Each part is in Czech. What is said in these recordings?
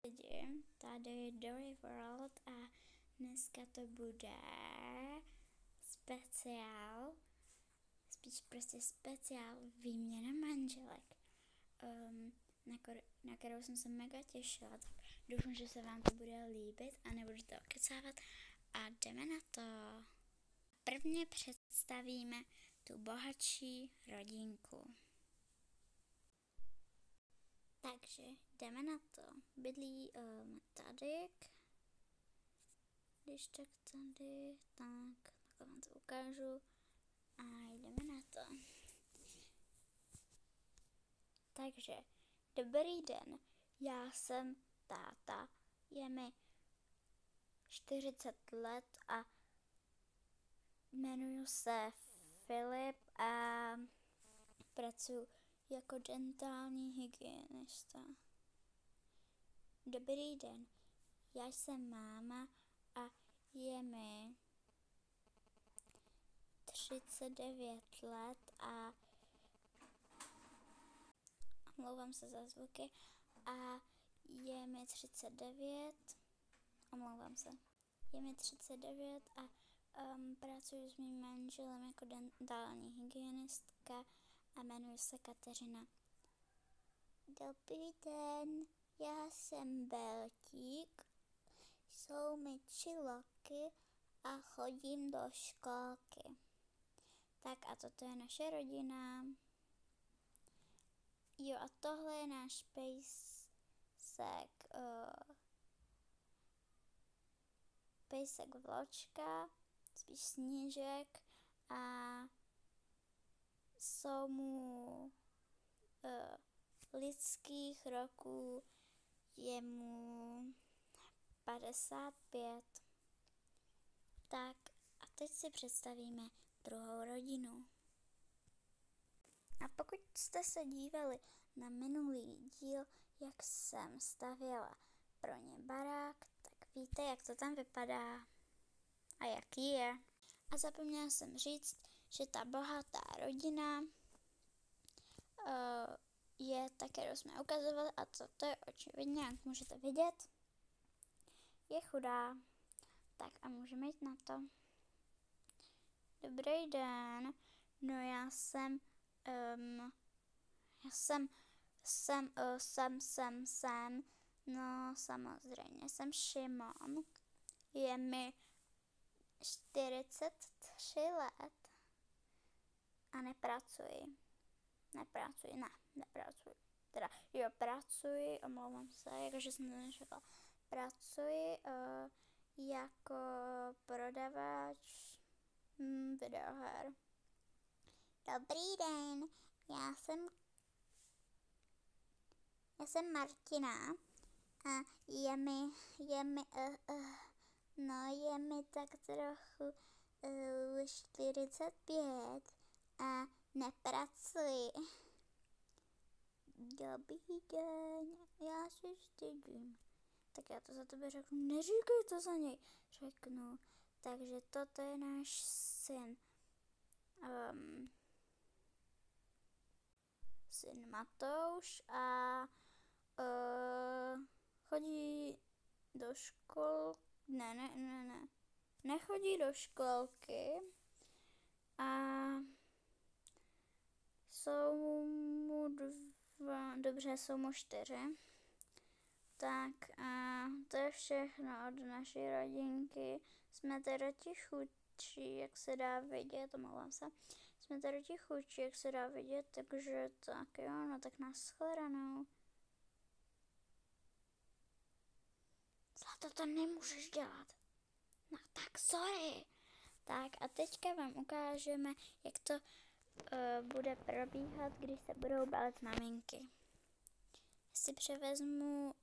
Lidi, tady Dory World a dneska to bude speciál, spíš prostě speciál výměna manželek, na kterou jsem se mega těšila, tak doufám, že se vám to bude líbit a nebudu to okecávat a jdeme na to. Prvně představíme tu bohatší rodinku. Takže jdeme na to. Bydlí tady, když tak tady, tak vám to ukážu a jdeme na to. Takže, dobrý den, já jsem táta, je mi 40 let a jmenuji se Filip a pracuji jako dentální hygienista. Dobrý den, já jsem máma a je mi 39 let a omlouvám se za zvuky a je mi 39, omlouvám se, je mi 39 a pracuji s mým manželem jako dentální hygienistka a jmenuji se Kateřina. Dobrý den, já jsem Beltík, jsou mi 3 roky a chodím do školky. Tak a toto je naše rodina. Jo a tohle je náš pejsek Vločka, spíš Snížek a jsou mu lidských roků, je mu 55. Tak a teď si představíme druhou rodinu. A pokud jste se dívali na minulý díl, jak jsem stavěla pro ně barák, tak víte, jak to tam vypadá a jaký je. A zapomněla jsem říct, že ta bohatá rodina je ta, kterou jsme ukazovali, a to je očividně, jak můžete vidět, je chudá. Tak a můžeme jít na to. Dobrý den, no já jsem, no samozřejmě jsem Šimon, je mi 43 let a nepracuji, teda jo, pracuji, omlouvám se, jakože jsem to neřekla, pracuji jako prodavač videoher. Dobrý den, já jsem Martina a je mi tak trochu 45 a nepracuji. Dobrý den, já se stydím. Tak já to za tebe řeknu, neříkej to za něj, řeknu. Takže toto je náš syn. Syn Matouš a chodí do školy, nechodí do školky a jsou mu 4. Tak a to je všechno od naší rodinky. Jsme teda tichučí, jak se dá vidět, omlouvám se. Jsme teda tichučí, jak se dá vidět, takže tak jo, no tak nashledanou. Zlato, to nemůžeš dělat. No tak sorry. Tak a teďka vám ukážeme, jak to bude probíhat, když se budou balit maminky. Si převezmu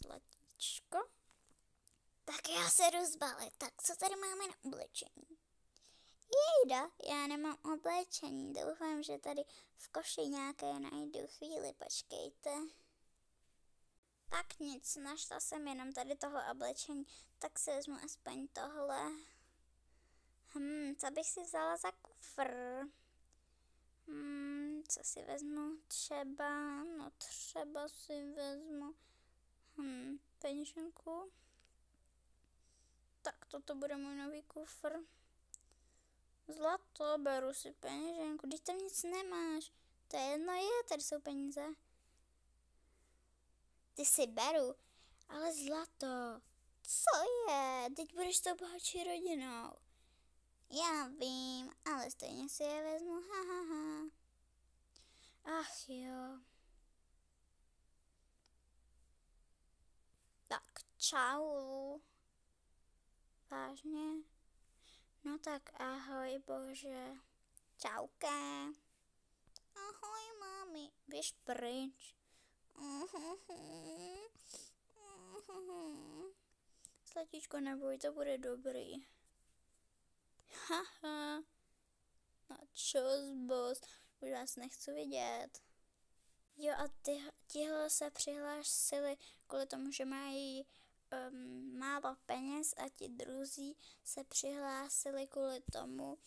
zlatíčko. Tak já se jdu zbalit. Tak co tady máme na oblečení? Jejda, já nemám oblečení. Doufám, že tady v koši nějaké najdu. Chvíli, počkejte. Tak nic, našla jsem jenom tady toho oblečení, tak si vezmu aspoň tohle. Co bych si vzala za kufr? Co si vezmu? Třeba si vezmu peněženku. Tak toto bude můj nový kufr. Zlato, beru si peněženku. Když tam nic nemáš. To je jedno, tady jsou peníze. Ty si beru, ale zlato. Co je? Teď budeš tou bohatší rodinou. Já vím, ale stejně si je vezmu, Ach jo. Tak, čau. Vážně? No tak ahoj, bože. Čauka. Ahoj, mami. Běž pryč. Zlatíčko, neboj, to bude dobrý. Haha. No čus, boss. Už vás nechci vidět. Jo, a tihle se přihlásili kvůli tomu, že mají málo peněz, a ti druzí se přihlásili kvůli tomu,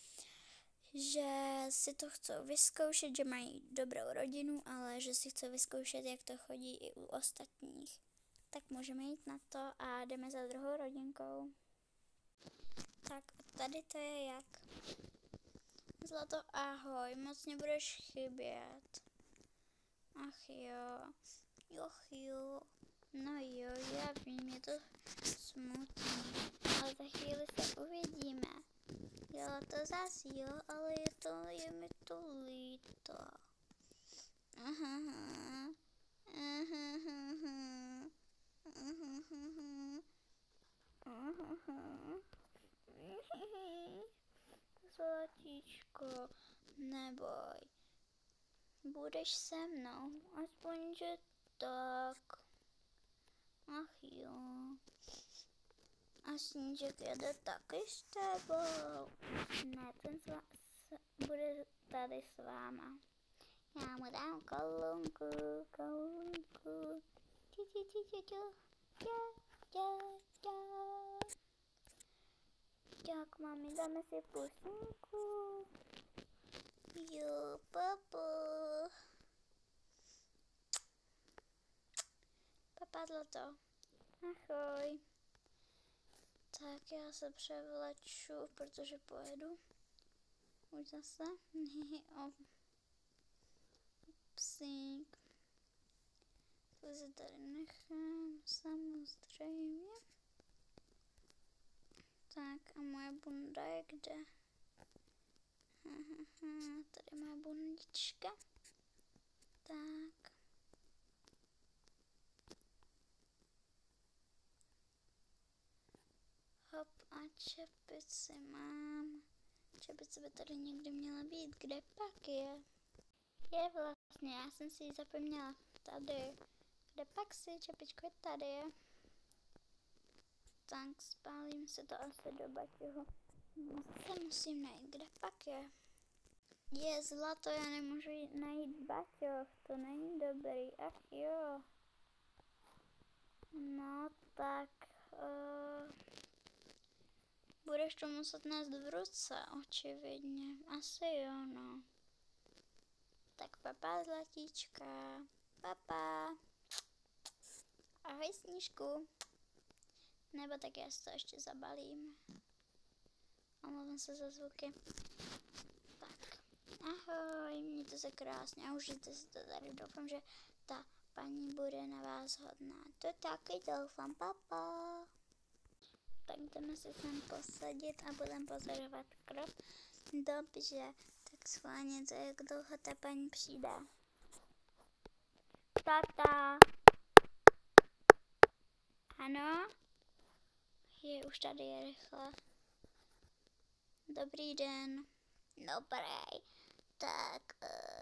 že si to chcou vyzkoušet, že mají dobrou rodinu, ale že si chcou vyzkoušet, jak to chodí i u ostatních. Tak můžeme jít na to a jdeme za druhou rodinkou. Tak tady to je jak. Zlato, ahoj, moc nebudeš chybět. Ach jo. No jo, já vím, je to smutný, ale za chvíli se uvidíme. Jo, to zas jo, ale je mi to líto. Zlatíčko, neboj. Budeš se mnou, aspoň že tak. Ach jo. A Snížek jede taky s tebou. Ne, ten bude tady s váma. Já mu dám kolunku. Tak, mami, dáme si pusinku. Jo, papo. Papa zlato. Ahoj. Tak já se převleču, protože pojedu. Už zase. Psík. To se tady nechám, samozřejmě. Tak a moje bunda je kde? Tady má bundička. Tak. Hop a čepici mám. Čepice by tady někdy měla být. Kde pak je? Je vlastně, já jsem si ji zapomněla. Tady. Kde pak si? Čepičko je tady. Tak spálím se to asi do baťohu. Zase musím najít, kde pak je. Je zlato, já nemůžu najít baťoh, to není dobrý, ach jo. No tak, budeš to muset nést v ruce, očividně, asi jo, no. Tak papa zlatíčka, papa. Ahoj Snížku. Nebo tak já si to ještě zabalím. Omlouvám se za zvuky. Tak, ahoj, mějte se krásně a užijte si to tady. Doufám, že ta paní bude na vás hodná. To taky doufám, papa. Tak jdeme se sem posadit a budeme pozorovat krok. Dobře, tak schválně to, jak dlouho ta paní přijde. Tata. Ano? Už tady je rychle. Dobrý den. Dobrý. Tak,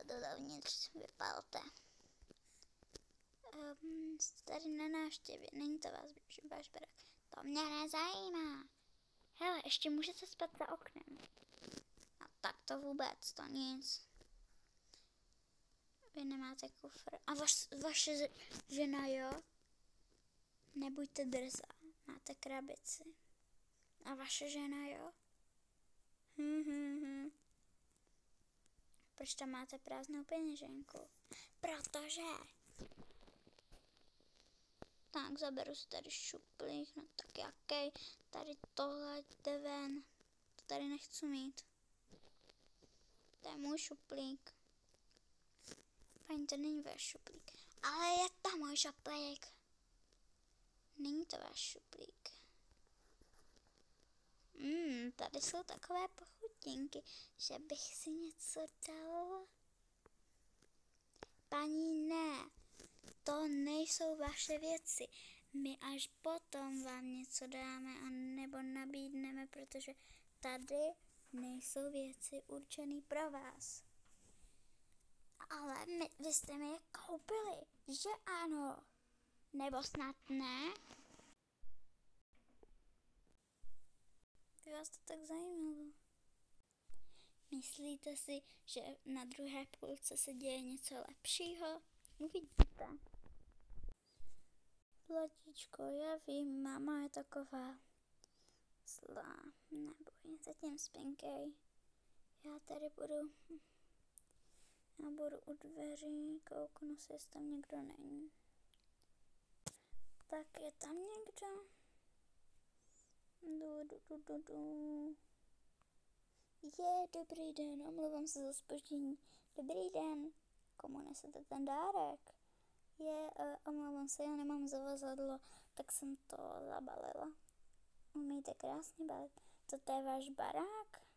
do dovnitř vypalte. Tady na návštěvě, není to váš barák. To mě nezajímá. Hele, ještě můžete spát za oknem. No tak to vůbec, to nic. Vy nemáte kufr. A vaše žena, jo? Nebuďte drzá, máte krabici. A vaše žena, jo? Proč tam máte prázdnou peněženku? Protože... Tak, zaberu si tady šuplík, no tak jaký? Tady tohle jde ven. To tady nechci mít. To je můj šuplík. Paní, to není váš šuplík. Ale je to můj šuplík. Není to váš šuplík. Tady jsou takové pochutinky, že bych si něco dal. Paní, ne. To nejsou vaše věci. My až potom vám něco dáme a nebo nabídneme, protože tady nejsou věci určené pro vás. Ale vy jste mi je koupili, že ano? Nebo snad ne? By vás to tak zajímalo. Myslíte si, že na druhé půlce se děje něco lepšího? Uvidíte. Zlatíčko, já vím, máma je taková zlá. Neboj, zatím spinkej. Já tady budu u dveří, kouknu se, jestli tam někdo není. Tak je tam někdo? Dobrý den, omlouvám se za zpoždění. Dobrý den, komu nesete ten dárek? Omlouvám se, já nemám zavazadlo, tak jsem to zabalila. Umíte krásně balit. Toto je váš barák?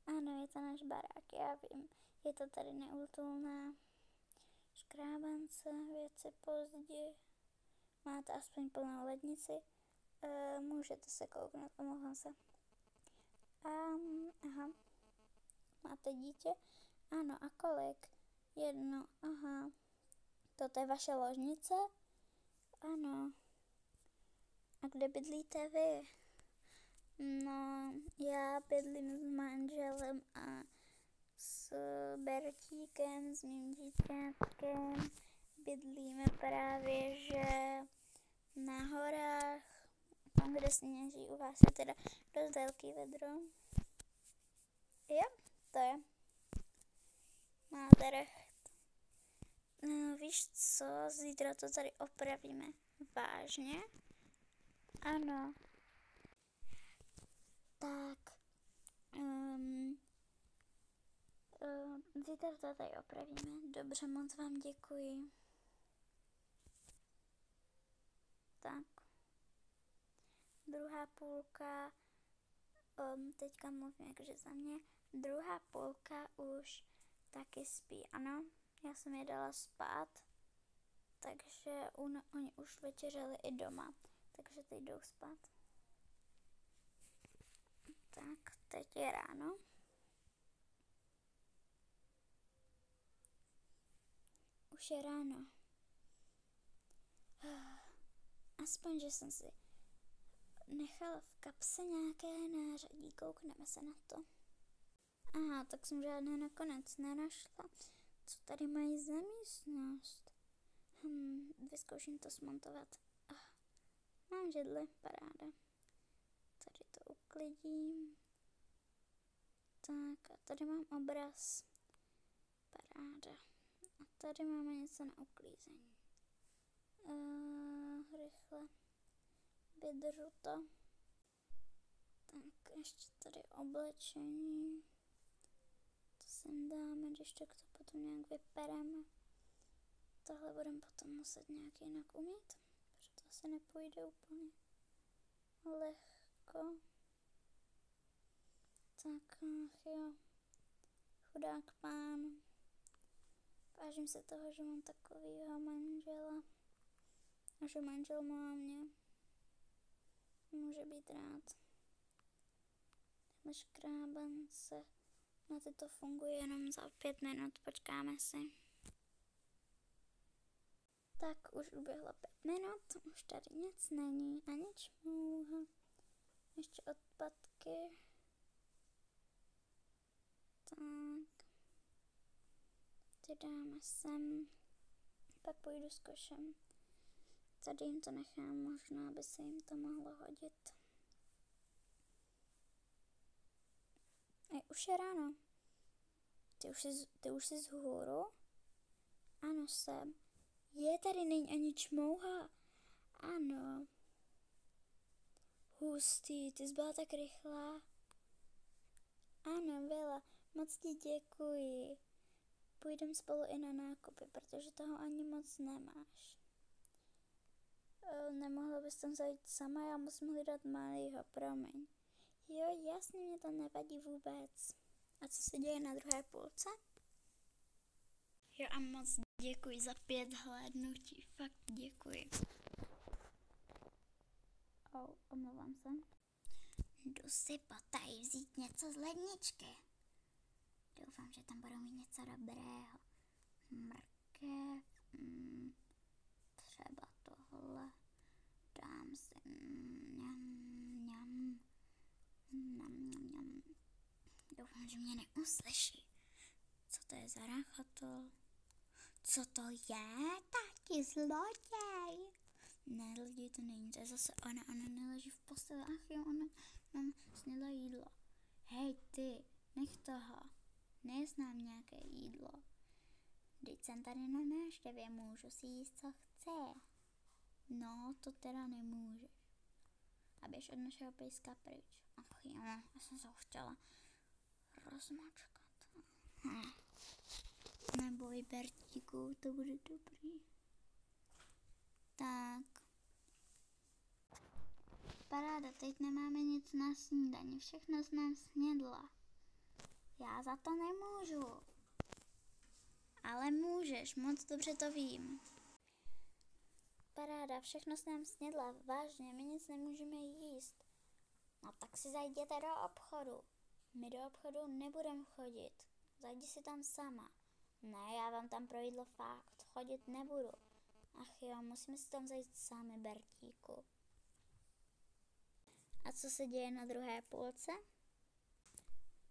Ano, je to náš barák, já vím. Je to tady neútulné. Škrábance, věci pozdě. Máte aspoň plnou lednici. Můžete se kouknout, omlouvám se. Aha. Máte dítě? Ano, a kolik? 1, aha. Toto je vaše ložnice? Ano. A kde bydlíte vy? No, já bydlím s manželem a s Bertíkem, s mým dítětkem. Bydlíme právě, že na horách, tam, kde sněží. U vás je teda dost velký vedro. Jo, to je. Máte recht. No, víš co, zítra to tady opravíme. Vážně? Ano. Tak. Zítra to tady opravíme. Dobře, moc vám děkuji. Tak. Druhá půlka, teďka mluvím jakože za mě, druhá půlka už taky spí, ano. Já jsem je dala spát, takže oni už večeřeli i doma, takže teď jdou spát. Tak, teď je ráno. Už je ráno. Aspoň, že jsem si nechala v kapse nějaké nářadí, koukneme se na to. Aha, tak jsem žádné nakonec nenašla. Co tady mají za místnost? Vyzkouším to smontovat. Mám židli, paráda. Tady to uklidím. Tak a tady mám obraz. Paráda. A tady máme něco na uklízení. Rychle vydržu to. Tak ještě tady oblečení. To sem dáme, když tak to potom nějak vypereme. Tohle budeme potom muset nějak jinak umít, protože to asi nepůjde úplně lehko. Tak jo, chudák pán. Vážím se toho, že mám takovýho manžela a že manžel má mě. Může být rád. Škrábance. Na ty to funguje jenom za 5 minut, počkáme si. Tak už uběhlo 5 minut, už tady nic není, ani čmouha. Ještě odpadky. Tak. Ty dáme sem. Pak půjdu s košem. Tady jim to nechám, možná by se jim to mohlo hodit. Už je ráno. Ty už jsi vzhůru? Ano, jsem. Tady není ani čmouha. Ano. Hustý, ty jsi byla tak rychlá. Ano, byla. Moc ti děkuji. Půjdeme spolu i na nákupy, protože toho ani moc nemáš. Nemohla bys tam zajít sama, já musím hledat malýho, promiň. Jo, jasně, mě to nevadí vůbec. A co se děje na druhé půlce? Jo a moc děkuji za 5 hlédnutí, fakt děkuji. Omlouvám se. Jdu si potají vzít něco z ledničky. Doufám, že tam budou mít něco dobrého. Mrkev, třeba tohle. Dám si mňam. Doufám, že mě neuslyší. Co to je za rachotol? Co to je? Taky zloděj. Ne, lidi, to není, to je zase ona neleží v posteli. Ach jo, ona nám snědla jídlo. Hej ty, nech toho. Neznám nějaké jídlo. Vždyť jsem tady na návštěvě, můžu si jíst, co chce. No, to teda nemůžeš. A běž od našeho pejska pryč. Ach jo, já jsem se ho chtěla rozmačkat. Neboj, Bertíku, to bude dobrý. Tak. Paráda, teď nemáme nic na snídani, všechno jsem snědla. Já za to nemůžu. Ale můžeš, moc dobře to vím. Paráda, všechno jsem snědla, vážně, my nic nemůžeme jíst. No tak si zajděte do obchodu. My do obchodu nebudeme chodit. Zajdi si tam sama. Ne, já vám tam pro jídlo fakt chodit nebudu. Ach jo, musíme si tam zajít sami, Bertíku. A co se děje na druhé půlce?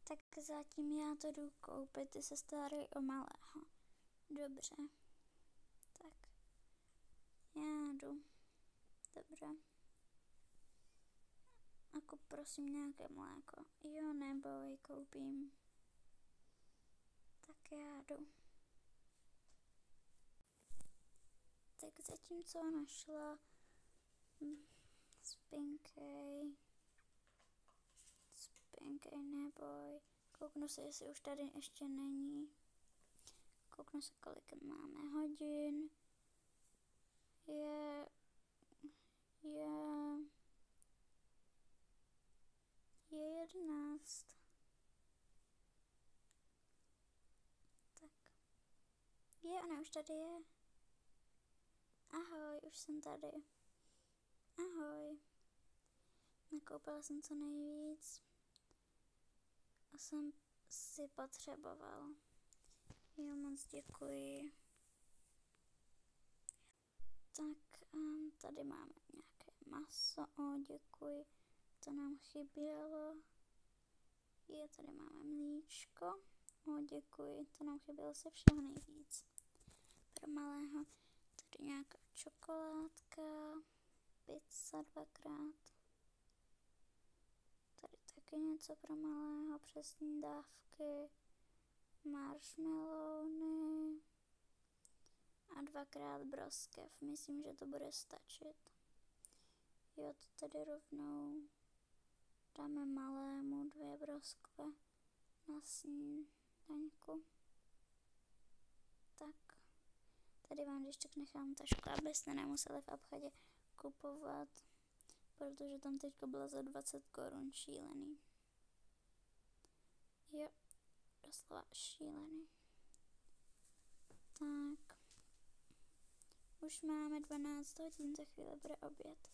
Tak zatím já to jdu koupit, ty se starej o malého. Dobře. Tak. Já jdu. Dobře. Jako prosím nějaké mléko. Jo, neboj, koupím. Tak já jdu. Tak zatímco ona šla, spinkej, neboj. Kouknu se, jestli už tady ještě není. Kouknu se, kolik máme hodin. Je 11. Tak. Ona už tady je. Ahoj, už jsem tady. Ahoj. Nakoupila jsem co nejvíc. A jsem si potřeboval. Jo, moc děkuji. Tak tady máme nějaké maso. Děkuji. To nám chybělo. Tady máme mlíčko. Děkuji. To nám chybělo se všeho nejvíc. Pro malého. Tady nějaká čokoládka. Pizza 2x. Tady taky něco pro malého přesní dávky. Marshmallowny. A 2x broskev. Myslím, že to bude stačit. Jo, to tady rovnou dáme malému 2 broskve na snídaňku. Tak. Tady vám když tak nechám tašku, abyste nemuseli v obchodě kupovat, protože tam teďka bylo za 20 korun šílený. Jo, doslova šílený. Tak. Už máme 12 hodin, za chvíli bude oběd.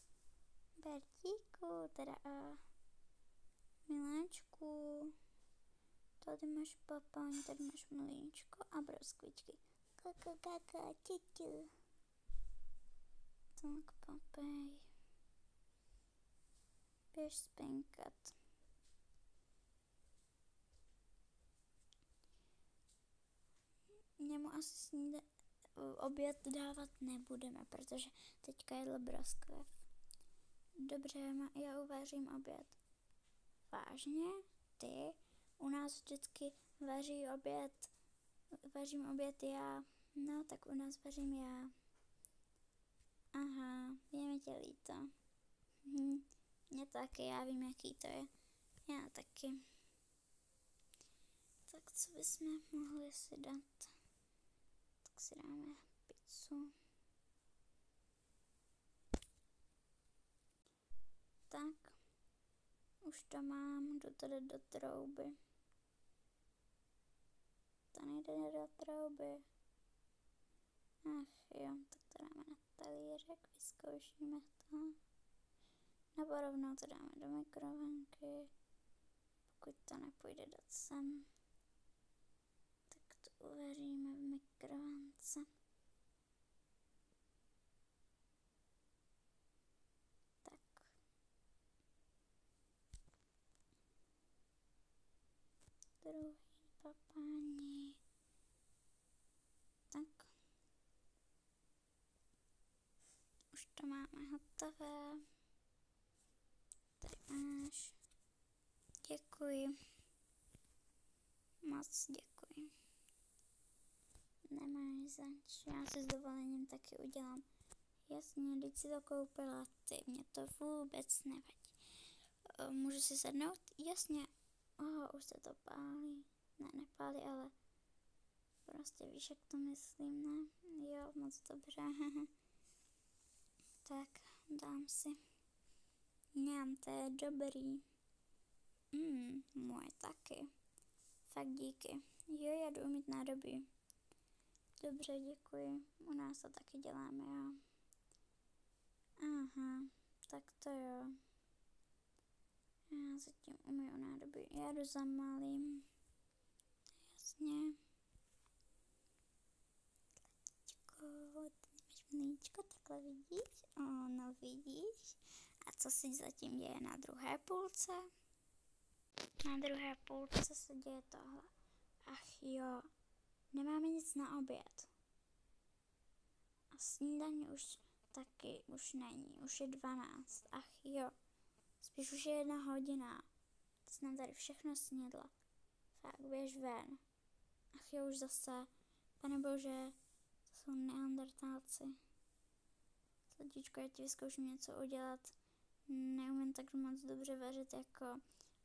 Bertíku, teda miláčku. Tady máš papaň, tady máš mlíčko a broskvičky. Kaka, titu. Tak, papej. Běž spinkat. Němu asi oběd dávat nebudeme, protože teďka jedl broskvev. Dobře, já uvařím oběd. Vážně? Ty? U nás vždycky vařím oběd já. No, tak u nás vařím já. Aha, je mi tě líto. Mě taky, já vím, jaký to je. Já taky. Tak co bychom mohli si dát? Tak si dáme pizzu. Tak. Už to mám, jdu to do trouby. To nejde do trouby. Ach jo, tak to dáme na talířek, vyzkoušíme to. Nebo rovnou to dáme do mikrovlnky. Pokud to nepůjde dát sem, tak to uvaříme v mikrovlnce. Tak. Druhý papání. Tak. Už to máme hotové. Tady máš. Děkuji. Moc děkuji. Nemáš zač. Já si s dovolením taky udělám. Jasně, když si to koupila ty, mě to vůbec nevadí. Můžu si sednout? Jasně. Už se to pálí. Ne, nepálí, ale prostě víš, jak to myslím, ne? Jo, moc dobře. Tak, dám si. Mňam, to je dobrý. Moje taky. Fakt díky. Jo, já jdu umýt nádobí. Dobře, děkuji. U nás to taky děláme, jo. Aha, tak to jo. Já zatím umyju nádobí. Já jdu za malým. Jasně. Mlíčko, takhle vidíš? No vidíš. A co se zatím děje na druhé půlce? Na druhé půlce se děje tohle. Ach jo, nemáme nic na oběd. A snídaní už taky už není, už je 12. Ach jo, spíš už je 1 hodina. Ty jsi nám tady všechno snědla. Fakt, běž ven. Ach jo, už zase, panebože, to jsou neandertálci. Sladíčko, já ti vyzkouším něco udělat. Neumím tak moc dobře vařit jako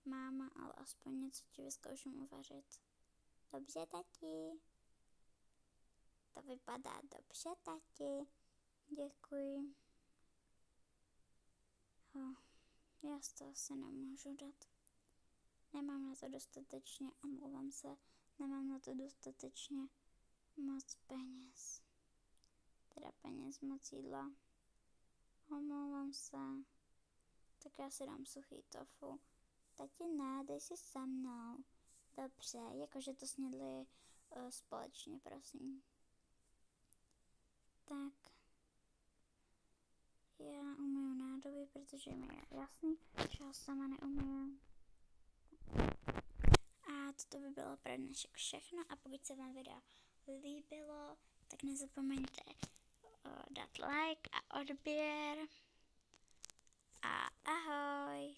máma, ale aspoň něco ti vyzkouším uvařit. Dobře, tati. To vypadá dobře, tati. Děkuji. Já to asi nemůžu dát. Nemám na to dostatečně, omlouvám se, nemám na to dostatečně moc peněz. Teda peněz, moc jídla. Omlouvám se. Tak já si dám suchý tofu. Tati, ne, dej si se mnou. Dobře, jakože to snědli společně, prosím. Tak. Já umyju nádobí, protože mi je jasný, že ho sama neumyju. A toto by bylo pro dnešek všechno. A pokud se vám video líbilo, tak nezapomeňte dát like a odběr. A ahoj!